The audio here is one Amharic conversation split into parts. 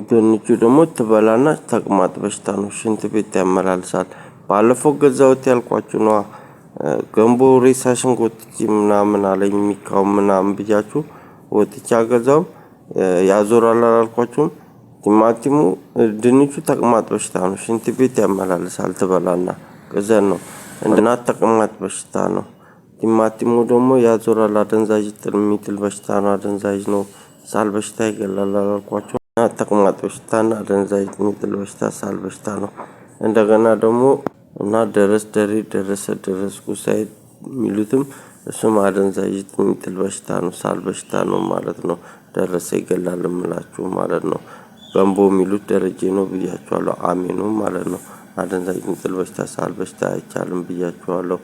ድንቹ ደግሞ ትበላና ተቅማጥ በሽታ ነው፣ ሽንት ቤት ያመላልሳል። ባለፈው ገዛሁት ያልኳችሁ ነው። ገንቦ ሬሳ ሽንኩርት ምናምን አለኝ ሚካው ምናምን ብያችሁ ወጥቻ ገዛው ያዞራል አላልኳችሁም? ቲማቲሙ ድንቹ ተቅማጥ በሽታ ነው፣ ሽንት ቤት ያመላልሳል። ትበላና ከዛን ነው እና ተቅማጥ በሽታ ነው። ቲማቲሙ ደግሞ ያዞራል፣ አደንዛዥ የሚጥል በሽታ ነው፣ አደንዛዥ ነው። ሳል በሽታ ይገላል አላልኳችሁም? ተቅማጥ በሽታና አደንዛዥ የሚጥል በሽታ ሳል በሽታ ነው። እንደገና ደግሞ እና ደረስኩ ሳይድ የሚሉትም እሱም አደንዛዥ የሚጥል በሽታ ነው፣ ሳል በሽታ ነው ማለት ነው። ደረሰ ይገላል እምላችሁ ማለት ነው። ገንቦ የሚሉት ደረጀ ነው ብያችኋለሁ። አሜኑ ማለት ነው። አደንዛዥ የሚጥል በሽታ ሳል በሽታ አይቻልም ብያችኋለሁ።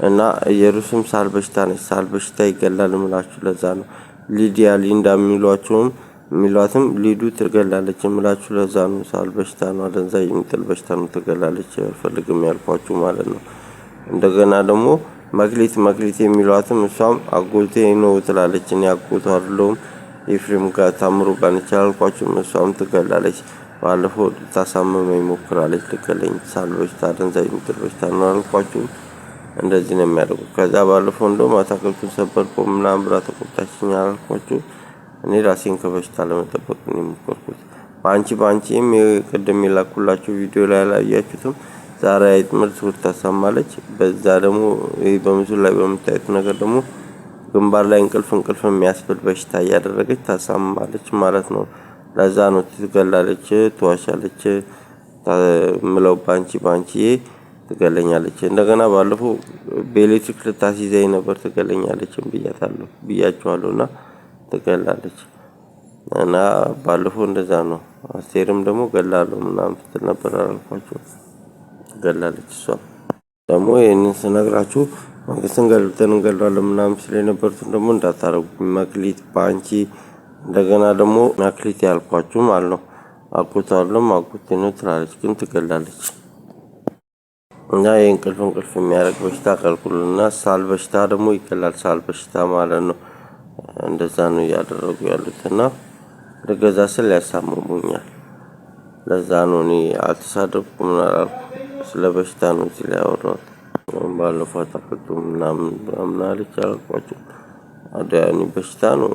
እና ኢየሩሳሌም ሳል በሽታ ነች፣ ሳል በሽታ ይገላል እምላችሁ ለዛ ነው። ሊንዳ የሚሏትም ሊዱ ትገላለች እምላችሁ ለዛ ነው። ሳል በሽታ ነው፣ አደንዛዥ የሚጥል በሽታ ነው፣ ትገላለች አልፈልግም ያልኳችሁ ማለት ነው። እንደገና ደግሞ መክሊት የሚሏትም እሷም አጎቴ ነው ትላለች። እኔ አጎቷ አይደለሁም ኤፍሬም ጋር ታምሩ ጋር ነች ያልኳችሁም እሷም ትገላለች። ባለፈው ልታሳምመኝ ሞክራለች ልገለኝ። ሳል በሽታ አደንዛዥ የሚጥል በሽታ ነው አልኳችሁም። እንደዚህ ነው የሚያደርጉ። ከዛ ባለፈው እንደውም አታክልቱን ሰበርኩ ምናምን ብላ ተቆጣችኝ አልኳችሁ። እኔ ራሴን ከበሽታ ለመጠበቅ ነው የሞከርኩት። በአንቺም የቀደም የላኩላችሁ ቪዲዮ ላይ አላያችሁትም? ዛሬ አይጥምር ሱር ታሳማለች። በዛ ደግሞ በምስሉ ላይ በምታዩት ነገር ደግሞ ግንባር ላይ እንቅልፍ የሚያስብል በሽታ እያደረገች ታሳማለች ማለት ነው። ለዛ ነው ትገላለች፣ ትዋሻለች ምለው ባንቺዬ ትገለኛለች። እንደገና ባለፈው በኤሌክትሪክ ልታስይዘኝ ነበር ትገለኛለች ብያችኋለሁና ትገላለች። እና ባለፈው እንደዛ ነው። አስቴርም ደግሞ ገላለሁ ምናምን ስትል ነበር አልኳችሁ። ትገላለች። እሷ ደግሞ ይሄንን ስነግራችሁ መንግስትን እንገላለን ምናምን ስለነበሩት ደግሞ እንዳታረጉ። መክሊት ባንቺ እንደገና ደግሞ መክሊት ያልኳችሁ ማለት ነው። አጎቷለም አጎቴ ነው ትላለች፣ ግን ትገላለች። እና የእንቅልፍ የሚያደርግ በሽታ ከልኩልና ሳል በሽታ ደግሞ ይገላል። ሳል በሽታ ማለት ነው። እንደዛ ነው እያደረጉ ያሉትና ልገዛ ስል ያሳምሙኛል። ለዛ ነው እኔ አልተሳደብኩም አላልኩም። ስለ በሽታ ነው እዚህ ላይ ያወራሁት። ባለፈው አታክልቱ ምናምን አለች አልኳችሁ። አዳኒ በሽታ ነው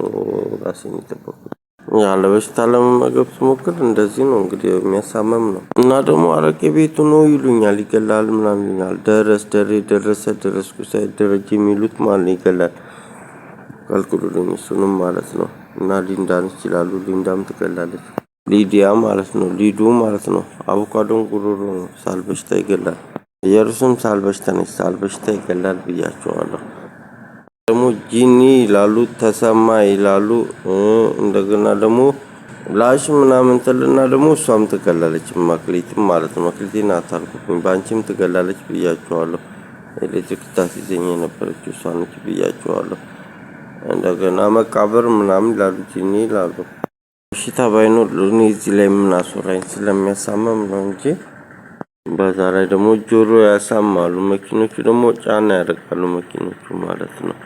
ራሴን የጠበቁት። ያለ በሽታ ለመመገብ ስሞክር እንደዚህ ነው እንግዲህ የሚያሳመም ነው። እና ደግሞ አረቄ ቤቱ ነው ይሉኛል፣ ይገላል ምናምን ይሉኛል። ደረስኩ ሳይድ ደረጀ የሚሉት ማለት ይገላል ከልክሉልኝ እሱንም ማለት ነው። እና ሊንዳን ይችላሉ፣ ሊንዳም ትገላለች። ሊዲያ ማለት ነው፣ ሊዱ ማለት ነው። አቮካዶን ጉሮሮ ነው፣ ሳል በሽታ ይገላል። ኢየሩሳሌም ሳል በሽታ ነች፣ ሳል በሽታ ይገላል ብያቸዋለሁ። ደግሞ ጂኒ ይላሉ፣ ተሰማ ይላሉ። እንደገና ደግሞ ላሽ ምናምን ትልና ደግሞ እሷም ትገላለች። መክሊትም ማለት ነው። መክሊቴን አታልኩብኝ፣ በአንቺም ትገላለች ብያቸዋለሁ። ኤሌክትሪክ ታስይዘኝ የነበረችው እሷ ነች ብያቸዋለሁ። እንደገና መቃብር ምናምን ይላሉ፣ ጂኒ ይላሉ። በሽታ ባይኖር እኔ እዚህ ላይ የምናስወራኝ ስለሚያሳመም ነው እንጂ በዛ ላይ ደግሞ ጆሮ ያሳማሉ። መኪኖቹ ደግሞ ጫና ያደርጋሉ፣ መኪኖቹ ማለት ነው።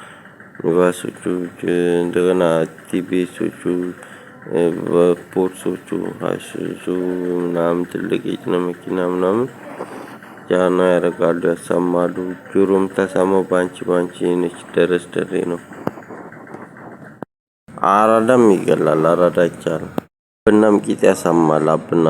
ሚባሶቹ እንደገና ቲቢሶቹ ፖርሶቹ ሀይሱዙ ምናምን ትልቅ የጭነት መኪና ምናምን ጫና ያደርጋሉ፣ ያሳማሉ። ጆሮም ተሰማው ባንቺ ነች። ደሬ ነው። አራዳም ይገላል፣ አራዳ ይቻላል። አብናም ቂጥ ያሳማል። አብና